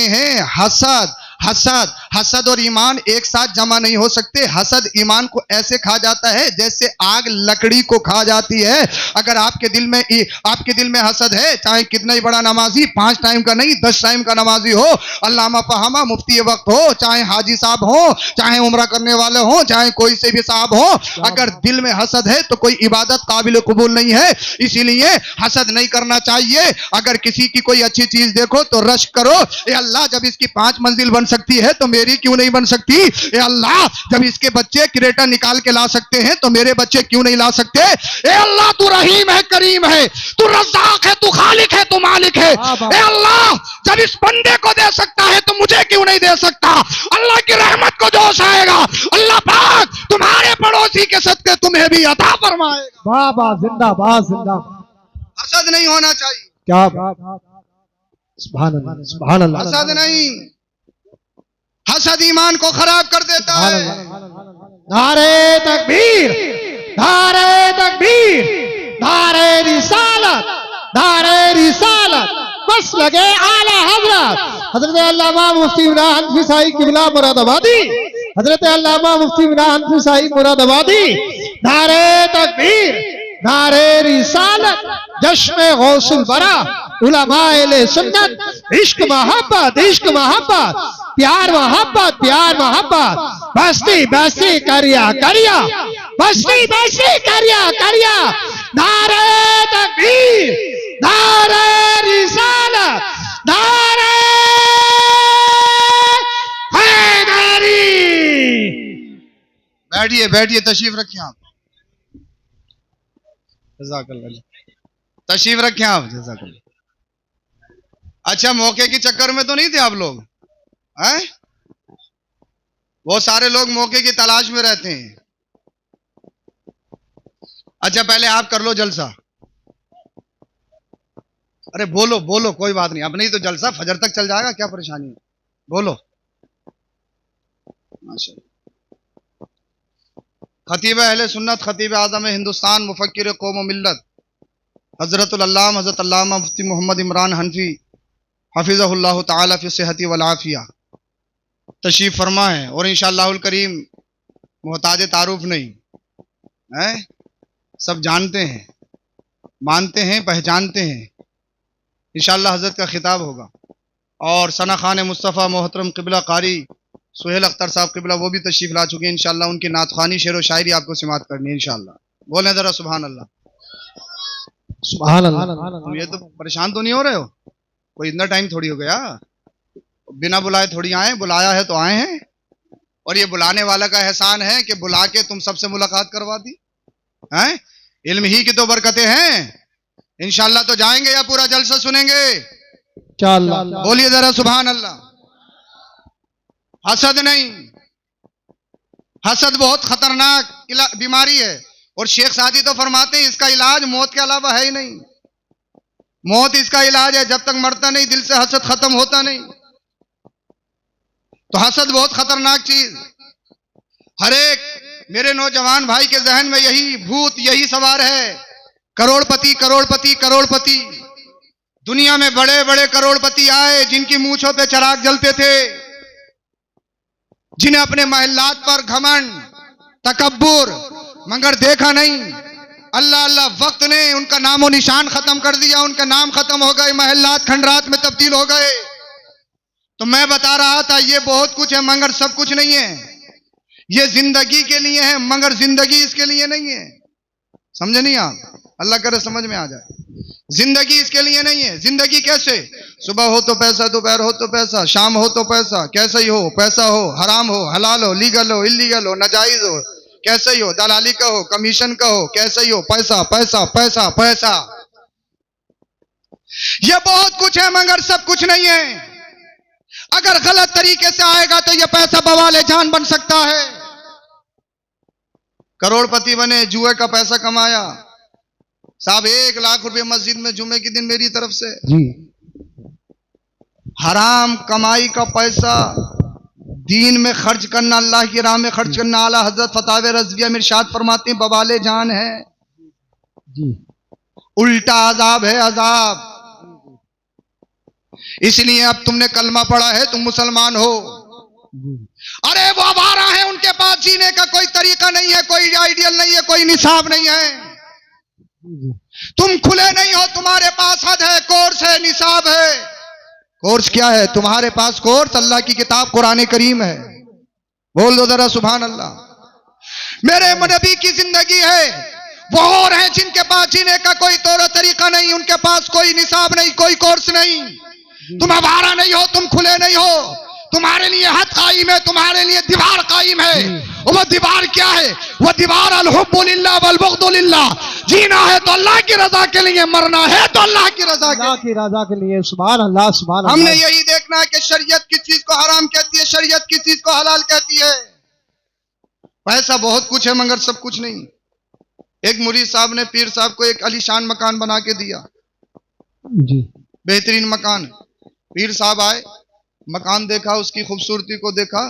हैं हसद हसद हसद और ईमान एक साथ जमा नहीं हो सकते। हसद ईमान को ऐसे खा जाता है जैसे आग लकड़ी को खा जाती है। अगर आपके दिल में हसद है, चाहे कितना ही बड़ा नमाजी, 5 टाइम का नहीं 10 टाइम का नमाजी हो, अल्लामा फहामा मुफ्ती वक्त हो, चाहे हाजी साहब हो, चाहे उम्रा करने वाले हो, चाहे कोई से भी साहब हो, अगर दिल में हसद है तो कोई इबादत काबिल कबूल नहीं है। इसीलिए हसद नहीं करना चाहिए। अगर किसी की कोई अच्छी चीज देखो तो रश करो, ए अल्लाह जब इसकी 5 मंजिल बन सकती है तो मेरी क्यों नहीं बन सकती। ए अल्लाह जब इसके बच्चे क्रेटा निकाल के ला सकते हैं तो मेरे बच्चे क्यों नहीं ला सकते। ए अल्लाह तू रहीम है, करीम है, तू रज़्ज़ाक है, तू खालिक है, तू मालिक है। ए अल्लाह जब इस बंदे को दे सकता है तो मुझे क्यों नहीं दे सकता। अल्लाह की रहमत को जोश आएगा, अल्लाह पाक तुम्हारे पड़ोसी के सदके तुम्हें भी अता फरमाएगा। वाह वाह, जिंदाबाद जिंदाबाद। हसद नहीं होना चाहिए। क्या सुभान अल्लाह, सुभान अल्लाह। हसद नहीं, हसद ईमान को खराब कर देता है। नारे तकबीर, नारे तकबीर, नारे रिसालत, नारे रिसालत। बस लगे आला हजरत हजरत अल्लामा मुफ्ती इमरान हनफी साहिब किबला मुरादाबादी, हजरत अल्लामा मुफ्ती इमरान हनफी साहिब मुरादाबादी। नारे तकबीर, नारे रिसालत, जश्न गौसुल बरा, उलमाए सुन्नत, इश्क मोहब्बत, इश्क मोहब्बत, प्यार मोहब्बत, प्यार मोहब्बत। बस्ती बस्ती करिया करिया, बस्ती बस्ती करिया करिया। नारे तकबीर, नारे रिसालत, नारे हैदरी। बैठिए बैठिए, तशरीफ रखें आप, जज़ाकल्लाह, तशरीफ रखें आप, जज़ाकल्लाह। अच्छा, मौके के चक्कर में तो नहीं थे आप लोग हैं? वो सारे लोग मौके की तलाश में रहते हैं। अच्छा, पहले आप कर लो जलसा। अरे बोलो बोलो, कोई बात नहीं, अब नहीं तो जलसा फजर तक चल जाएगा, क्या परेशानी है, बोलो। माशाअल्लाह। खतीब अहले सुन्नत, खतीब आज़म हिंदुस्तान, मुफक्किर कौम व मिल्लत, हज़रतुल अल्लामा हज़रत अल्लामा मुफ्ती मोहम्मद इमरान हनफी हफिज़हुल्लाह ताला फी सेहती वल आफिया तशरीफ फरमा है। और इंशाअल्लाहुल करीम मोहताज तारुफ नहीं है, सब जानते हैं, मानते हैं, पहचानते हैं। इंशाअल्लाह हज़रत का खिताब होगा। और सना खान मुस्तफ़ा मोहतरम क़िबला कारी सुहेल अख्तर साहब क़िबला, वो भी तशरीफ ला चुके हैं। इंशाअल्लाह उनकी नातखानी शेर व शायरी आपको समाअत करनी है इंशाअल्लाह। बोलें ज़रा सुभान अल्लाह, सुभान अल्लाह। तुम ये तो परेशान तो नहीं हो रहे हो? कोई इतना टाइम थोड़ी हो गया, बिना बुलाए थोड़ी आए, बुलाया है तो आए हैं। और ये बुलाने वाला का एहसान है कि बुला के तुम सबसे मुलाकात करवा दी हैं। इल्म ही की तो बरकतें हैं। इंशाअल्लाह तो जाएंगे या पूरा जलसा सुनेंगे? बोलिए जरा सुभान अल्लाह। हसद नहीं, हसद बहुत खतरनाक बीमारी है। और शेख सादी तो फरमाते हैं इसका इलाज मौत के अलावा है ही नहीं। मौत इसका इलाज है, जब तक मरता नहीं दिल से हसद खत्म होता नहीं। तो हसद बहुत खतरनाक चीज। हर एक मेरे नौजवान भाई के जहन में यही भूत, यही सवार है, करोड़पति करोड़पति करोड़पति। दुनिया में बड़े बड़े करोड़पति आए जिनकी मूंछों पे चिराग जलते थे, जिन्हें अपने महल्लात पर घमंड, तकब्बुर, मगर देखा नहीं। अल्लाह अल्लाह वक्त ने उनका नामो निशान खत्म कर दिया, उनका नाम खत्म हो गए, महल्लात खंडरात में तब्दील हो गए। तो मैं बता रहा था ये बहुत कुछ है मगर सब कुछ नहीं है। ये जिंदगी के लिए है मगर जिंदगी इसके लिए नहीं है। समझे नहीं आप? अल्लाह करे समझ में आ जाए। जिंदगी इसके लिए नहीं है। जिंदगी कैसे? सुबह हो तो पैसा, दोपहर हो तो पैसा, शाम हो तो पैसा, कैसे ही हो, पैसा हो, हराम हो, हलाल हो, लीगल हो, इलीगल हो, नाजायज हो, कैसे ही हो, दलाली का हो, कमीशन का हो, कैसे ही हो, पैसा पैसा पैसा पैसा। ये बहुत कुछ है मगर सब कुछ नहीं है। अगर गलत तरीके से आएगा तो ये पैसा बवाले जान बन सकता है। करोड़पति बने, जुए का पैसा कमाया, साहब 1 लाख रुपए मस्जिद में जुमे के दिन मेरी तरफ से जी। हराम कमाई का पैसा दीन में खर्च करना, अल्लाह की राह में खर्च करना, आला हजरत फतावे रज़विया में इरशाद फरमाते हैं बवाले जान है जी, उल्टा अजाब है अजाब। इसलिए अब तुमने कलमा पढ़ा है, तुम मुसलमान हो। जी अरे वो आवारा है, उनके पास जीने का कोई तरीका नहीं है, कोई आइडियल नहीं है, कोई निसाब नहीं है। जी तुम खुले नहीं हो, तुम्हारे पास हद है, कोर्स है, निसाब है। कोर्स क्या है तुम्हारे पास? कोर्स अल्लाह की किताब कुरान करीम है। बोल दो जरा सुभान अल्लाह। मेरे नबी की जिंदगी है। वो और हैं जिनके पास जीने का कोई तौर तरीका नहीं, उनके पास कोई निसाब नहीं, कोई कोर्स नहीं। तुम आवारा नहीं हो, तुम खुले नहीं हो, तुम्हारे लिए हद कायम है, तुम्हारे लिए दीवार कायम है। वो दीवार क्या है? वो दीवार अल-हुब्बु लिल्लाह वल बुग़्दु लिल्लाह। जीना है तो अल्लाह की रजा के लिए, मरना है तो अल्लाह की रजा के लिए। सुभान अल्लाह सुभान अल्लाह। हमने यही देखना है कि शरीयत किस चीज को हराम कहती है, शरीयत किस चीज को हलाल कहती है। पैसा बहुत कुछ है मगर सब कुछ नहीं। एक मुरीद साहब ने पीर साहब को एक आलीशान मकान बना के दिया, जी बेहतरीन मकान। पीर साहब आए, मकान देखा, उसकी खूबसूरती को देखा,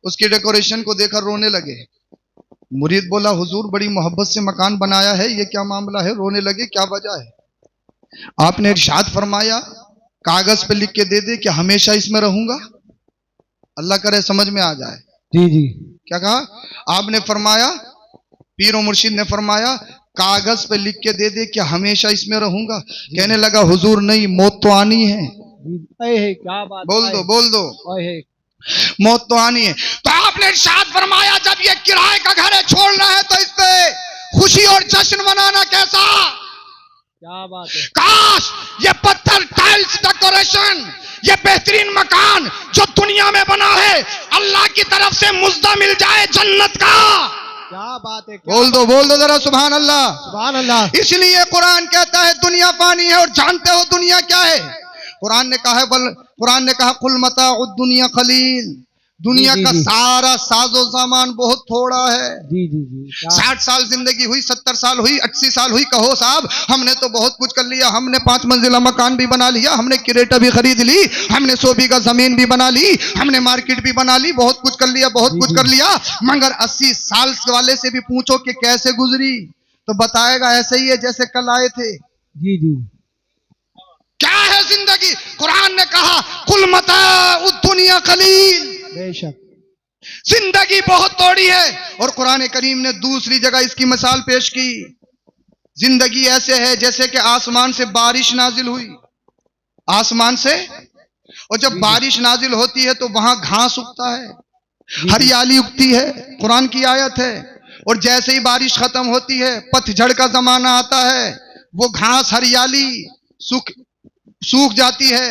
उसकी डेकोरेशन को देखा, रोने लगे। मुरीद बोला, हुजूर बड़ी मोहब्बत से मकान बनाया है, ये क्या मामला है, रोने लगे, क्या वजह है? आपने इरशाद फरमाया कागज पे लिख के दे दे कि हमेशा इसमें रहूंगा। अल्लाह करे समझ में आ जाए। जी जी क्या कहा आपने? फरमाया, पीर और मुर्शिद ने फरमाया कागज पे लिख के दे दे कि हमेशा इसमें रहूंगा। कहने लगा हुजूर नहीं, मौत तो आनी है। क्या बात, बोल दो मौत तो आनी है। तो आपने इरशाद फरमाया जब ये किराए का घर है, छोड़ना है तो इस पे खुशी और जश्न मनाना कैसा? क्या बात है। काश ये पत्थर टाइल्स डेकोरेशन, ये बेहतरीन मकान जो दुनिया में बना है, अल्लाह की तरफ से मुज्जा मिल जाए जन्नत का। क्या बात है। बोल दो जरा सुभान अल्लाह सुभान अल्लाह। इसलिए कुरान कहता है दुनिया फानी है। और जानते हो दुनिया क्या है? कुरान ने कहा कुल मताउद दुनिया खलील। दुनिया का सारा साजो सामान बहुत थोड़ा है। जी जी जी 60 साल जिंदगी हुई, 70 साल हुई, 80 साल हुई, कहो साहब हमने तो बहुत कुछ कर लिया। हमने 5 मंजिला मकान भी बना लिया, हमने क्रेटा भी खरीद ली, हमने 100 बीघा जमीन भी बना ली, हमने मार्केट भी बना ली, बहुत कुछ कर लिया, बहुत कुछ कर लिया। मगर 80 साल वाले से भी पूछो कि कैसे गुजरी तो बताएगा ऐसे ही है जैसे कल आए थे। जी जी क्या है जिंदगी? कुरान ने कहा कुल मताउद दुनिया खलील। बेशक जिंदगी बहुत थोड़ी है। और कुरान करीम ने दूसरी जगह इसकी मिसाल पेश की। जिंदगी ऐसे है जैसे कि आसमान से बारिश नाजिल हुई, आसमान से, और जब बारिश नाजिल होती है तो वहां घास उगता है, हरियाली उगती है, कुरान की आयत है। और जैसे ही बारिश खत्म होती है, पतझड़ का जमाना आता है, वो घास हरियाली सूख जाती है,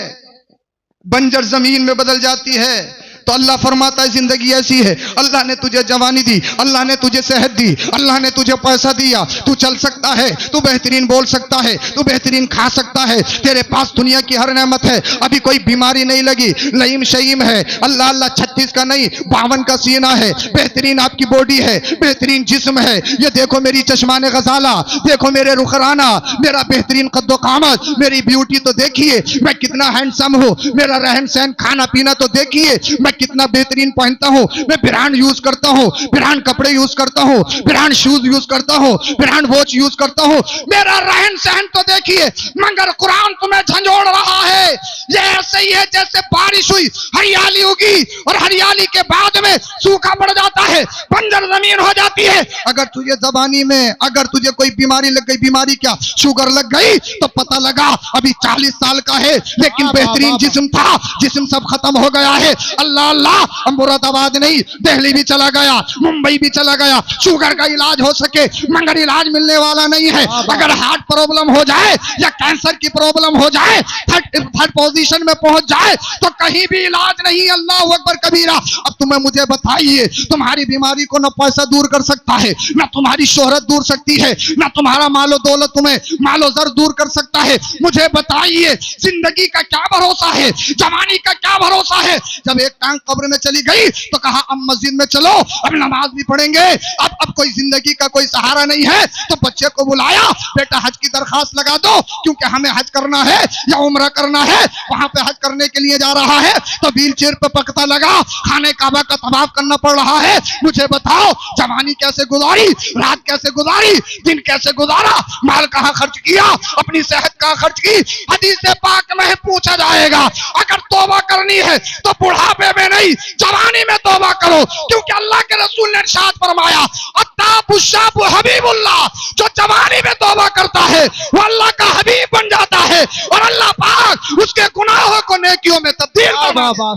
बंजर जमीन में बदल जाती है। तो अल्लाह फरमाता है जिंदगी ऐसी है। अल्लाह ने तुझे जवानी दी, अल्लाह ने तुझे सेहत दी, अल्लाह ने तुझे पैसा दिया, तू चल सकता है, तू बेहतरीन बोल सकता है, तू बेहतरीन खा सकता है, तेरे पास दुनिया की हर नेमत है, अभी कोई बीमारी नहीं लगी, लईम शईम है, अल्लाह अल्लाह 36 का नहीं 52 का सीना है, बेहतरीन आपकी बॉडी है, बेहतरीन जिस्म है। ये देखो मेरी चश्माने गजाला, देखो मेरे रुखराना, मेरा बेहतरीन कद्दो कामत, मेरी ब्यूटी तो देखिए, मैं कितना हैंडसम हूँ, मेरा रहन सहन खाना पीना तो देखिए, मैं कितना बेहतरीन पहनता हूँ, मैं ब्रांड यूज करता हूँ, ब्रांड कपड़े यूज करता हूँ, ब्रांड शूज यूज करता हूँ, ब्रांड वॉच यूज करता हूँ, मेरा रहन सहन तो देखिए। मगर कुरान तुम्हें झंझोड़ रहा है। ये ऐसे ही है जैसे बारिश हुई, हरियाली होगी और हरियाली के बाद में सूखा पड़ जाता है, बंजर जमीन हो जाती है। अगर तुझे जबानी में अगर तुझे कोई बीमारी लग गई, बीमारी क्या, शुगर लग गई, तो पता लगा अभी 40 साल का है लेकिन बेहतरीन जिस्म था, जिस्म सब खत्म हो गया है। अल्लाह अल्लाह मुरादाबाद नहीं, दिल्ली भी चला गया, मुंबई भी चला गया, शुगर का इलाज हो सके, मगर इलाज मिलने वाला नहीं है। अगर हार्ट प्रॉब्लम हो जाए या कैंसर की प्रॉब्लम हो जाए, थर्ड पोजीशन में पहुंच जाए, तो कहीं भी इलाज नहीं। अल्लाह अकबर कबीरा। अब तुम्हें मुझे बताइए, तुम्हारी बीमारी को न पैसा दूर कर सकता है, न तुम्हारी शोहरत दूर सकती है, न तुम्हारा मालो दौलत तुम्हें मालो जर दूर कर सकता है। मुझे बताइए जिंदगी का क्या भरोसा है, जवानी का क्या भरोसा है? जब एक टांग कब्र में चली गई तो कहा अब मस्जिद में चलो, अब नमाज भी पढ़ेंगे। अब कोई जिंदगी का कोई सहारा नहीं है तो बच्चे को बुलाया, बेटा हज की दरखास्त लगा दो, क्योंकि हमें हज करना है या उम्रा करना है, वहां पे हज करने के लिए जा रहा है। तो व्हील चेयर पे पकता लगा, खाने काबा का तवाफ करना पड़ रहा है। मुझे बताओ जवानी कैसे गुजारी, रात कैसे गुजारी, दिन कैसे गुजारा, माल कहां खर्च किया, अपनी सेहत कहां खर्च की। हदीस पाक में पूछा जाएगा अगर तौबा करनी है तो बुढ़ापे में नहीं, जवानी में तौबा करो, क्योंकि अल्लाह के रसूल ने इरशाद फरमाया अत्ताबुश्शाबु हबीबुल्लाह, जो जवानी में तौबा करता है वो अल्लाह का हबीब बन जाता है और अल्लाह पाक उसके गुनाहों को नेकियों में तब्दील करता है।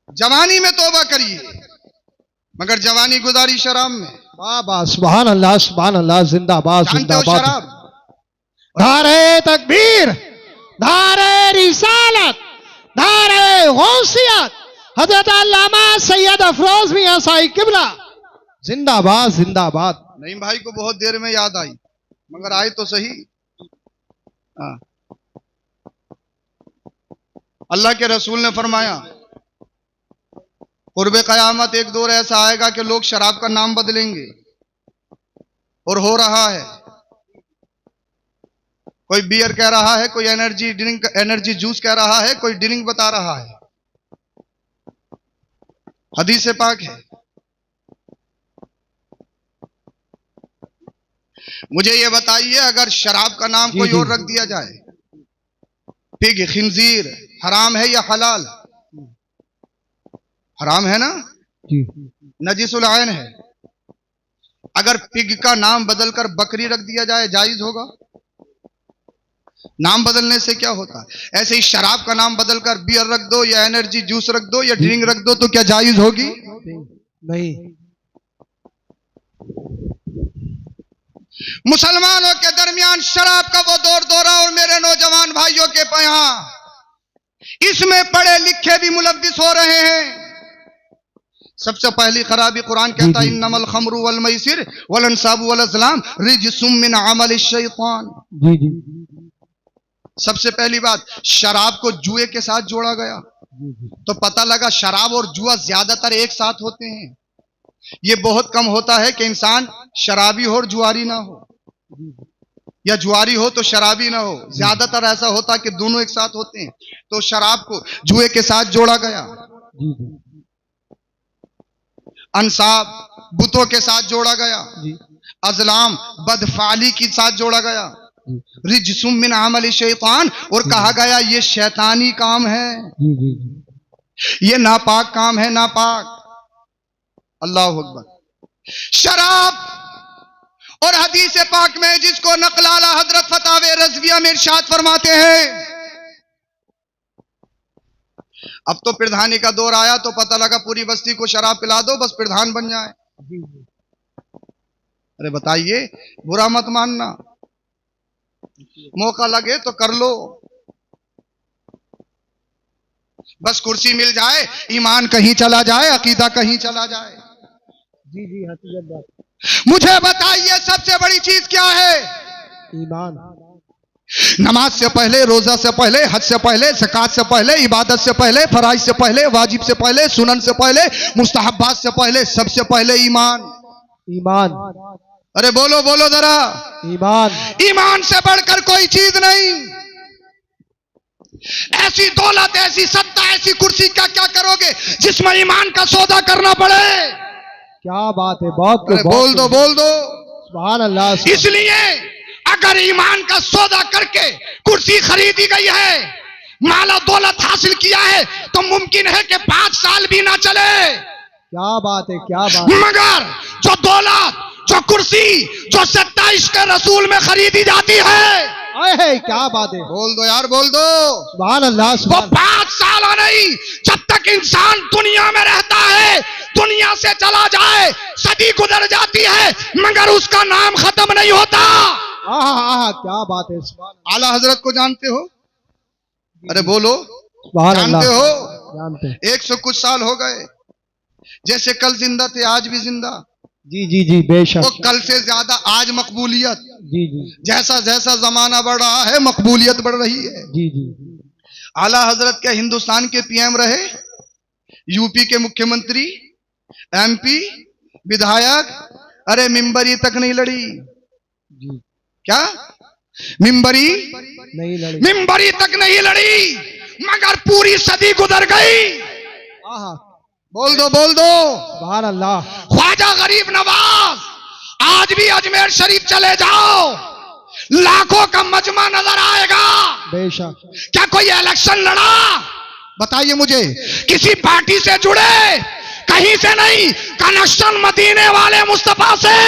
जवानी में तौबा करिए, मगर जवानी गुजारी शराब में। बाबा सुभान अल्लाह, जिंदाबाद जानते हो जिंदाबाद। शराब, नारे तकबीर, नारे रिसालत, नारे गौसियत, हजरत अल्लामा सैयद अफरोज मियां साहिब किबला, जिंदाबाद जिंदाबाद। नईम भाई को बहुत देर में याद आई, मगर आए तो सही। अल्लाह के रसूल ने फरमाया कुर्बे कयामत एक दौर ऐसा आएगा कि लोग शराब का नाम बदलेंगे, और हो रहा है। कोई बियर कह रहा है, कोई एनर्जी ड्रिंक, एनर्जी जूस कह रहा है, कोई ड्रिंक बता रहा है। हदीस पाक है। मुझे ये बताइए अगर शराब का नाम कोई और रख दिया जाए, पिग, खिंजीर हराम है या हलाल? हराम है ना जी, नजीसुल आयन है। अगर पिग का नाम बदलकर बकरी रख दिया जाए जायज होगा? नाम बदलने से क्या होता है? ऐसे ही शराब का नाम बदलकर बियर रख दो या एनर्जी जूस रख दो या ड्रिंक रख दो तो क्या जायज होगी? नहीं। मुसलमानों के दरमियान शराब का वो दौर दौरा, और मेरे नौजवान भाइयों के यहाँ इसमें पढ़े लिखे भी मुलव्विस हो रहे हैं। सबसे पहली खराबी कुरान कहता है इन्नमल खमरु वल मैसिर वल अंसाबु वल अज़लाम रिज्सुम मिन अमल शैतान। जी जी। सबसे पहली बात, शराब को जुए के साथ जोड़ा गया तो पता लगा शराब और जुआ ज्यादातर एक साथ होते हैं। ये बहुत कम होता है कि इंसान शराबी हो और जुआरी ना हो, या जुआरी हो तो शराबी ना हो। ज्यादातर ऐसा होता है कि दोनों एक साथ होते हैं। तो शराब को जुए के साथ जोड़ा गया, अंसाब बुतों के साथ जोड़ा गया, अजलाम बदफाली के साथ जोड़ा गया, रिज्सुम मिन अमल शैतान, और कहा गया ये शैतानी काम है, ये नापाक काम है, नापाक। अल्लाह अकबर। शराब और हदीस पाक में जिसको नकलाला हजरत फतावे रज़विया में इरशाद फरमाते हैं। अब तो प्रधानी का दौर आया तो पता लगा पूरी बस्ती को शराब पिला दो बस प्रधान बन जाए। अरे बताइए, बुरा मत मानना, मौका लगे तो कर लो, बस कुर्सी मिल जाए, ईमान कहीं चला जाए, अकीदा कहीं चला जाए। जी जी, हकीकत बात। मुझे बताइए सबसे बड़ी चीज क्या है? ईमान। नमाज से पहले, रोजा से पहले, हज से पहले, ज़कात से पहले, इबादत से पहले, फराइज से पहले, वाजिब से पहले, सुनन से पहले, मुस्तहब्बात से पहले, सबसे पहले ईमान। ईमान। अरे बोलो बोलो जरा, ईमान। ईमान से बढ़कर कोई चीज नहीं। ऐसी दौलत, ऐसी सत्ता, ऐसी कुर्सी का क्या करोगे जिसमें ईमान का सौदा करना पड़े? क्या बात है, बहुत अरे बोल दो बोल दो। सुभान अल्लाह। इसलिए अगर ईमान का सौदा करके कुर्सी खरीदी गई है, माला दौलत हासिल किया है, तो मुमकिन है कि 5 साल भी ना चले। क्या बात है, क्या बात है। मगर जो दौलत, जो कुर्सी, जो 27 के रसूल में खरीदी जाती है, है क्या बात है, बोल दो यार, बोल दो। सुभान अल्लाह। वो 5 साल नहीं, जब तक इंसान दुनिया में रहता है, दुनिया से चला जाए, सदी गुजर जाती है, मगर उसका नाम खत्म नहीं होता। क्या बात है। आला हजरत को जानते हो? अरे बोलो, जानते हो? जानते। 100 कुछ साल हो गए, जैसे कल जिंदा थे आज भी जिंदा। जी जी जी, बेशक। वो कल से ज्यादा आज मकबूलियत। जी जी। जैसा जैसा जमाना बढ़ रहा है मकबूलियत बढ़ रही है। जी जी। आला हजरत क्या हिंदुस्तान के पीएम रहे, यूपी के मुख्यमंत्री, एमपी, विधायक, अरे मिंबरी तक नहीं लड़ी। जी क्या मिंबरी नहीं लड़ी। मिंबरी तक नहीं लड़ी, मगर पूरी सदी गुजर गई। आहा बोल दो बोल दो। सुभान अल्लाह। ख्वाजा गरीब नवाज, आज भी अजमेर शरीफ चले जाओ, लाखों का मजमा नजर आएगा। बेशक। क्या कोई इलेक्शन लड़ा? बताइए मुझे, किसी पार्टी से जुड़े? कहीं से नहीं, कनेक्शन मदीने वाले मुस्तफा से।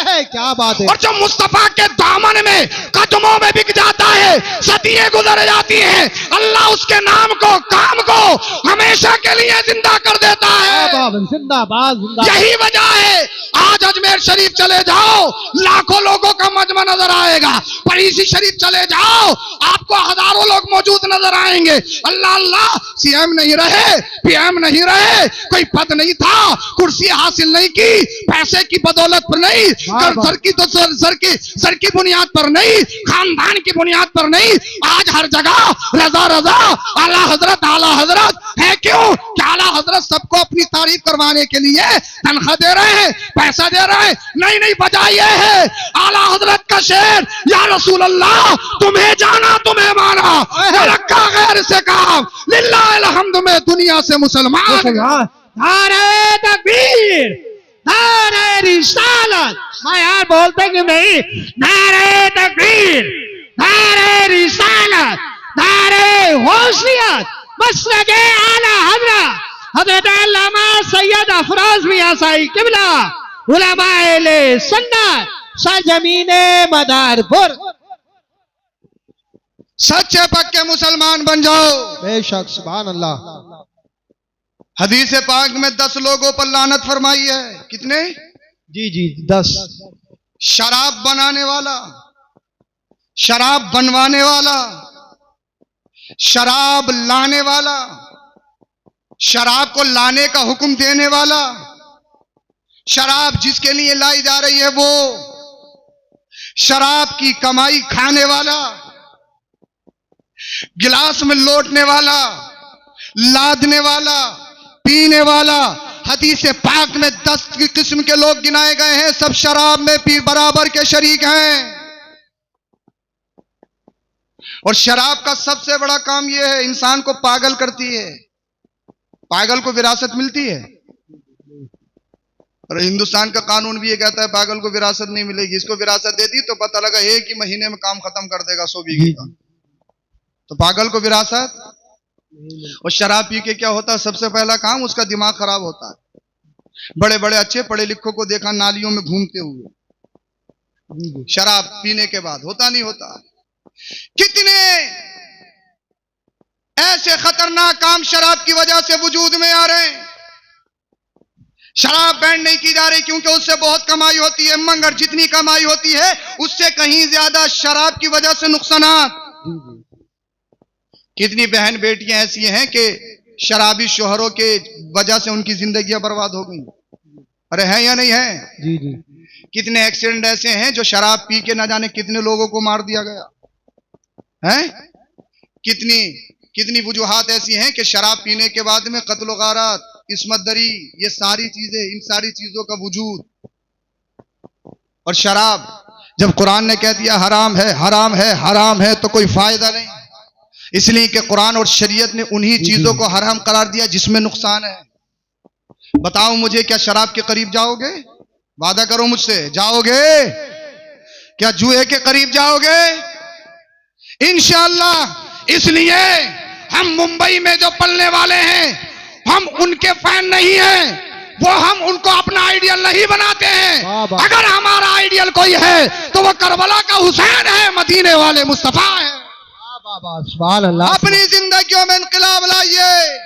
क्या बात है। और जो मुस्तफा के दामन में, कदमों में बिक जाता है, सदियां गुजर जाती हैं, अल्लाह उसके नाम को, काम को हमेशा के लिए जिंदा कर देता है। जिंदाबाद जिंदाबाद। यही वजह है आज अजमेर शरीफ चले जाओ, लाखों लोगों का मजमा नजर आएगा। परीसी शरीफ चले जाओ, आपको हजारों लोग मौजूद नजर आएंगे। अल्लाह अल्लाह, सीएम नहीं रहे, पीएम नहीं रहे, कोई पद नहीं था, कुर्सी हासिल नहीं की, पैसे की बदौलत पर नहीं, सर की तो सर की बुनियाद पर नहीं, खानदान की बुनियाद पर नहीं, आज हर जगह रजा रजा, आला हजरत है। क्यों? क्या आला हजरत सबको अपनी तारीफ करवाने के लिए तनख्वाह दे रहे हैं, पैसा दे रहे हैं? नहीं, वजह यह है आला हजरत का शेर, या रसूल अल्लाह तुम्हें जाना तुम्हें माना, रखा गैर से काम, लिल्लाह अलहम्दु में दुनिया से मुसलमान। नारे तकबीर, नारे रिसालत। मैं यार बोलते कि नहीं, नारे तकबीर, नारे रिसालत, नारे गौसियत, मसलके आला हजरत हजरत अल्लामा सैयद अफरोज मियां साई किबला, उलमाए ले सुन्नत, सरजमीने मदारपुर। सच्चे पक्के मुसलमान बन जाओ। बेशक। सुभान अल्लाह। हदीस पाक में 10 लोगों पर लानत फरमाई है। कितने? जी 10। शराब बनाने वाला, शराब बनवाने वाला, शराब लाने वाला, शराब को लाने का हुक्म देने वाला, शराब जिसके लिए लाई जा रही है वो, शराब की कमाई खाने वाला, गिलास में लौटने वाला, लादने वाला, पीने वाला। हदीस पाक में 10 किस्म के लोग गिनाए गए हैं, सब शराब में पी बराबर के शरीक हैं। और शराब का सबसे बड़ा काम यह है, इंसान को पागल करती है। पागल को विरासत मिलती है, और हिंदुस्तान का कानून भी ये कहता है पागल को विरासत नहीं मिलेगी। इसको विरासत दे दी तो पता लगा एक ही महीने में काम खत्म कर देगा 100 बीघे का। तो पागल को विरासत। और शराब पी के क्या होता है? सबसे पहला काम उसका दिमाग खराब होता है। बड़े बड़े अच्छे पढ़े लिखों को देखा नालियों में घूमते हुए शराब पीने के बाद। होता नहीं होता? कितने ऐसे खतरनाक काम शराब की वजह से वजूद में आ रहे हैं। शराब बैन नहीं की जा रही क्योंकि उससे बहुत कमाई होती है, मगर जितनी कमाई होती है उससे कहीं ज्यादा शराब की वजह से नुकसानात। कितनी बहन बेटियां ऐसी हैं कि शराबी शोहरों के वजह से उनकी जिंदगियां बर्बाद हो गई। अरे है या नहीं है? जी। कितने एक्सीडेंट ऐसे हैं जो शराब पी के ना जाने कितने लोगों को मार दिया गया है। कितनी वजूहात ऐसी हैं कि शराब पीने के बाद में कत्ल गारत, इस्मत दरी, ये सारी चीजें, इन सारी चीजों का वजूद। और शराब जब कुरान ने कह दिया हराम है, हराम है, हराम है, तो कोई फायदा नहीं, इसलिए कि कुरान और शरीयत ने उन्हीं चीजों को हराम करार दिया जिसमें नुकसान है। बताओ मुझे, क्या शराब के करीब जाओगे? वादा करो मुझसे, जाओगे? क्या जुए के करीब जाओगे? इंशाअल्लाह। इसलिए हम मुंबई में जो पलने वाले हैं, हम उनके फैन नहीं हैं, वो हम उनको अपना आइडियल नहीं बनाते हैं। अगर हमारा आइडियल कोई है तो वो करबला का हुसैन है, मदीने वाले मुस्तफा है। सुभान अल्लाह। अपनी जिंदगियों में इनकलाब लाइए।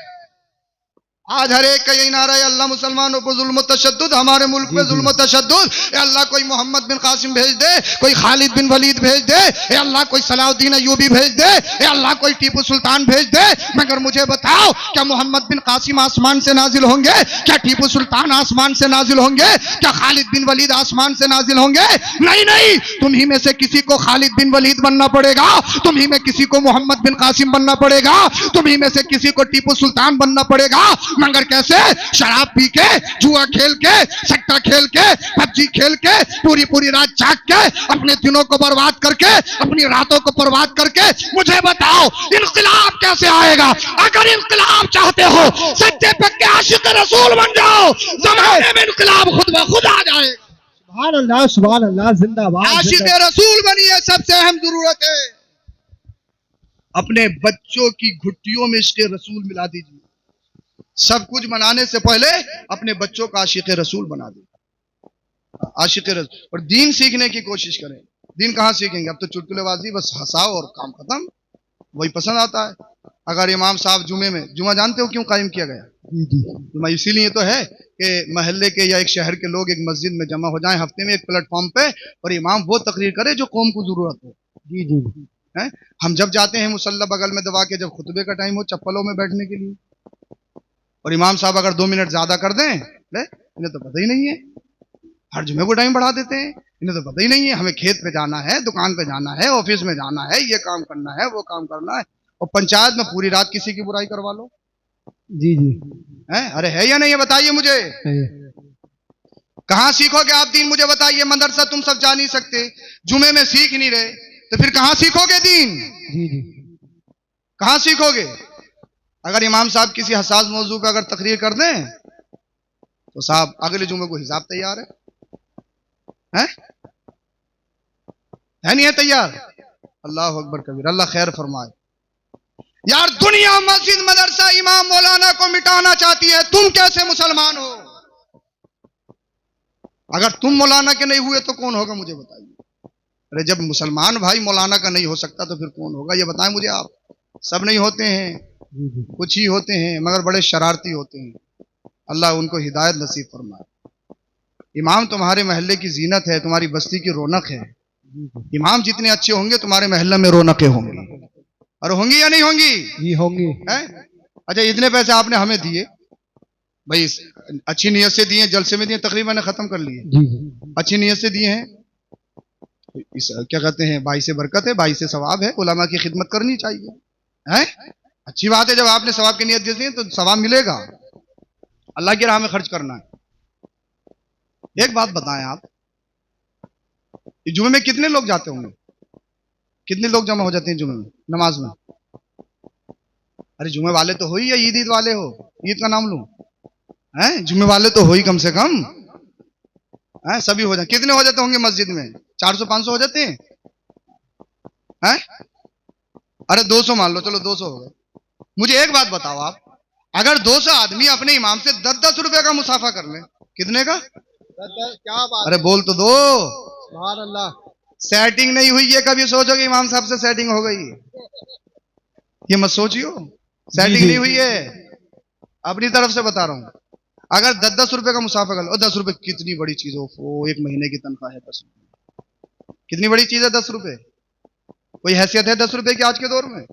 आज हर एक का यही नारा है, अल्लाह मुसलमानों पर जुल्म तशद्दुद, हमारे मुल्क में जुल्म तशद्दुद। ए अल्लाह कोई मोहम्मद बिन कासिम भेज दे, कोई खालिद बिन वलीद भेज दे, ए अल्लाह कोई सलाउद्दीन अय्यूबी भेज दे, ए अल्लाह कोई टीपू सुल्तान भेज दे। मगर मुझे बताओ, क्या मोहम्मद बिन कासिम आसमान से नाजिल होंगे? क्या टीपू सुल्तान आसमान से नाजिल होंगे? क्या खालिद बिन वलीद आसमान से नाजिल होंगे? नहीं नहीं, तुम ही में से किसी को खालिद बिन वलीद बनना पड़ेगा, तुम ही में किसी को मोहम्मद बिन कासिम बनना पड़ेगा, तुम ही में से किसी को टीपू सुल्तान बनना पड़ेगा। मगर कैसे? शराब पी के, जुआ खेल के, सट्टा खेल के, पबजी खेल के, पूरी पूरी रात जाग के, अपने दिनों को बर्बाद करके, अपनी रातों को बर्बाद करके। मुझे बताओ, इनकलाब कैसे आएगा? अगर इनकलाब चाहते हो, सच्चे पक्के आशिक रसूल बन जाओ, जमाने में इनकलाब खुद ब खुद आ जाएगा। सुभान अल्लाह, जिंदाबाद। आशिक रसूल बनिए, सबसे अहम जरूरत है। अपने बच्चों की घुट्टियों में इश्क रसूल मिला दीजिए। सब कुछ बनाने से पहले अपने बच्चों का आशिक रसूल बना दे। आशिक रसूल। और दीन सीखने की कोशिश करें। दीन कहाँ सीखेंगे? अब तो चुटकुलेबाजी, बस हंसाओ और काम खत्म, वही पसंद आता है। अगर इमाम साहब जुमे में, जुमा जानते हो क्यों कायम किया गया? जुमा इसीलिए तो है कि महल्ले के या एक शहर के लोग एक मस्जिद में जमा हो जाएं हफ्ते में एक प्लेटफॉर्म पे, और इमाम वो तकरीर करे जो कौम को जरूरत हो। जी जी है? हम जब जाते हैं मुसल्ला बगल में दबा के, जब खुतबे का टाइम हो चप्पलों में बैठने के लिए, और इमाम साहब अगर 2 मिनट ज्यादा कर दें, ले इन्हें तो पता ही नहीं है, हर जुमे को टाइम बढ़ा देते हैं, इन्हें तो पता ही नहीं है हमें खेत पे जाना है, दुकान पे जाना है, ऑफिस में जाना है, ये काम करना है, वो काम करना है, और पंचायत में पूरी रात किसी की बुराई करवा लो। जी जी है? अरे है या नहीं है? बताइए मुझे, कहाँ सीखोगे आप दीन? मुझे बताइए। मदरसा तुम सब जा नहीं सकते, जुमे में सीख नहीं रहे, तो फिर कहाँ सीखोगे दीन? जी जी कहाँ सीखोगे? अगर इमाम साहब किसी हसास मौजू का अगर तकरीर कर दें, तो साहब अगले जुमे को हिसाब तैयार है? है नहीं है तैयार? अल्लाह अकबर कबीर, अल्लाह खैर फरमाए। यार दुनिया मस्जिद मदरसा इमाम मौलाना को मिटाना चाहती है, तुम कैसे मुसलमान हो? अगर तुम मौलाना के नहीं हुए तो कौन होगा? मुझे बताइए। अरे जब मुसलमान भाई मौलाना का नहीं हो सकता तो फिर कौन होगा? ये बताएं मुझे आप। सब नहीं होते हैं, कुछ ही होते हैं, मगर बड़े शरारती होते हैं। अल्लाह उनको हिदायत नसीब फरमाए। इमाम तुम्हारे महल्ले की जीनत है, तुम्हारी बस्ती की रौनक है। इमाम जितने अच्छे होंगे तुम्हारे महल्ले में रौनकें होंगी। और होंगी या नहीं होंगी? जी होंगी। अच्छा, इतने पैसे आपने हमें दिए भाई, अच्छी नीयत से दिए, जलसे में दिए, तकरीबन खत्म कर लिए, अच्छी नीयत से दिए हैं, इस क्या कहते हैं, भाई से बरकत है, भाई से सवाब है, उलमा की खिदमत करनी चाहिए। है अच्छी बात है, जब आपने सवाब की नीयत दी है तो सवाब मिलेगा। अल्लाह की राह में खर्च करना है। एक बात बताएं आप, जुमे में कितने लोग जाते होंगे? कितने लोग जमा हो जाते हैं जुमे में नमाज में? अरे जुमे वाले तो हो ही, या ईद वाले हो? ईद का नाम लूं? हैं? जुमे वाले तो हो ही कम से कम। हैं? सभी हो जाते। कितने हो जाते होंगे मस्जिद में? 400-500 हो जाते हैं? हैं? अरे 200 मान लो, चलो 200 हो गए। मुझे एक बात बताओ आप, अगर 200 आदमी अपने इमाम से 10-10 रुपए का मुसाफा कर ले, कितने का? 10-10। क्या बात? अरे बोल तो दो। सुभान अल्लाह। सेटिंग नहीं हुई है, कभी सोचो कि इमाम साहब से सेटिंग हो गई, ये मत सोचियो। सेटिंग नहीं हुई है, अपनी तरफ से बता रहा हूं। अगर 10-10 रुपए का मुसाफा कर लो, 10 रुपए कितनी बड़ी चीज हो, वो 1 महीने की तनख्वाह है 10 रुपए। कितनी बड़ी चीज है 10 रुपए? कोई हैसियत है 10 रुपए की आज के दौर में?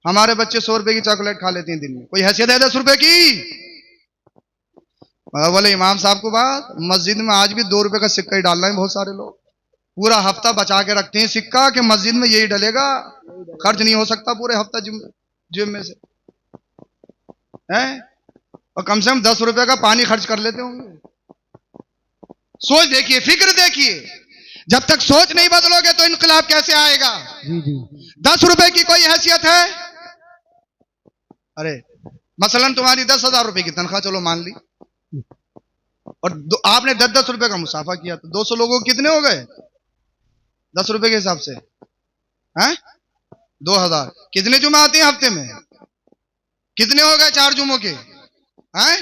हमारे बच्चे 100 रुपए की चॉकलेट खा लेते हैं दिन में, कोई हैसियत है 10 रुपए की? बोले इमाम साहब को बात, मस्जिद में आज भी 2 रुपए का सिक्का ही डालना है बहुत सारे लोग, पूरा हफ्ता बचा के रखते हैं सिक्का कि मस्जिद में यही डलेगा, खर्च नहीं हो सकता पूरे हफ्ता जेब में से है। और कम से कम 10 रुपए का पानी खर्च कर लेते होंगे। सोच देखिए, फिक्र देखिए, जब तक सोच नहीं बदलोगे तो इनकलाब कैसे आएगा? 10 रुपए की कोई हैसियत है? अरे मसलन तुम्हारी 10,000 रुपए की तनख्वाह, चलो मान ली, और आपने 10-10 रुपए का मुसाफा किया, तो 200 लोगों को कितने हो गए 10 रुपए के हिसाब से? हैं? 2000। कितने जुमे आते हैं हफ्ते में? कितने हो गए 4 जुमों के? हैं?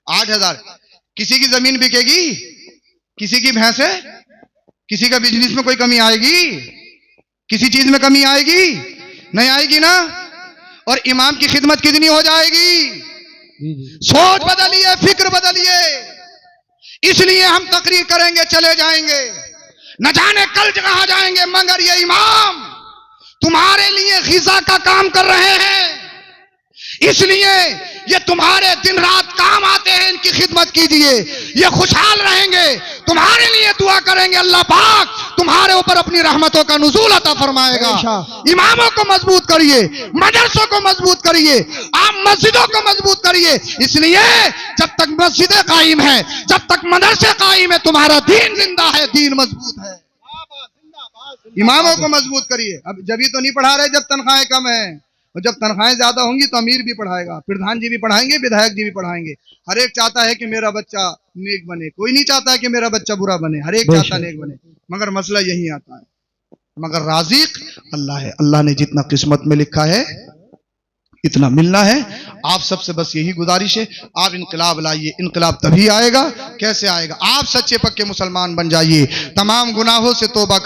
8000। किसी की जमीन बिकेगी? किसी की भैंसे? किसी का बिजनेस में कोई कमी आएगी? किसी चीज में कमी आएगी? नहीं आएगी ना। और इमाम की खिदमत कितनी हो जाएगी? सोच बदलिए, फिक्र बदलिए। इसलिए हम तकरीर करेंगे, चले जाएंगे, न जाने कल कहां जाएंगे, मगर ये इमाम तुम्हारे लिए ग़िज़ा का काम कर रहे हैं। इसलिए ये तुम्हारे दिन रात काम आते हैं, इनकी खिदमत कीजिए, ये खुशहाल रहेंगे, तुम्हारे लिए दुआ करेंगे, अल्लाह पाक तुम्हारे ऊपर अपनी रहमतों का नुज़ूल अता फरमाएगा। इमामों को मजबूत करिए, मदरसों को मजबूत करिए, आप मस्जिदों को मजबूत करिए। इसलिए जब तक मस्जिदें कायम है, जब तक मदरसे कायम है, तुम्हारा दीन जिंदा है, दीन मजबूत है। इमामों को मजबूत करिए। अब जब ही तो नहीं पढ़ा रहे जब तनख्वाहें कम है, और जब तनख्वाहें ज्यादा होंगी तो अमीर भी पढ़ाएगा, प्रधान जी भी पढ़ाएंगे, विधायक जी भी पढ़ाएंगे। हर एक चाहता है कि मेरा बच्चा नेक बने, कोई नहीं चाहता है कि मेरा बच्चा बुरा बने, हर एक चाहता नेक बने। मगर मसला यही आता है, मगर राज़िक अल्लाह है। अल्लाह ने जितना किस्मत में लिखा है इतना मिलना है। आप सबसे बस यही गुजारिश है, आप इनकलाब लाइए। इनकलाब तभी आएगा, कैसे आएगा? आप सच्चे पक्के मुसलमान बन जाइए, तमाम गुनाहों से तौबा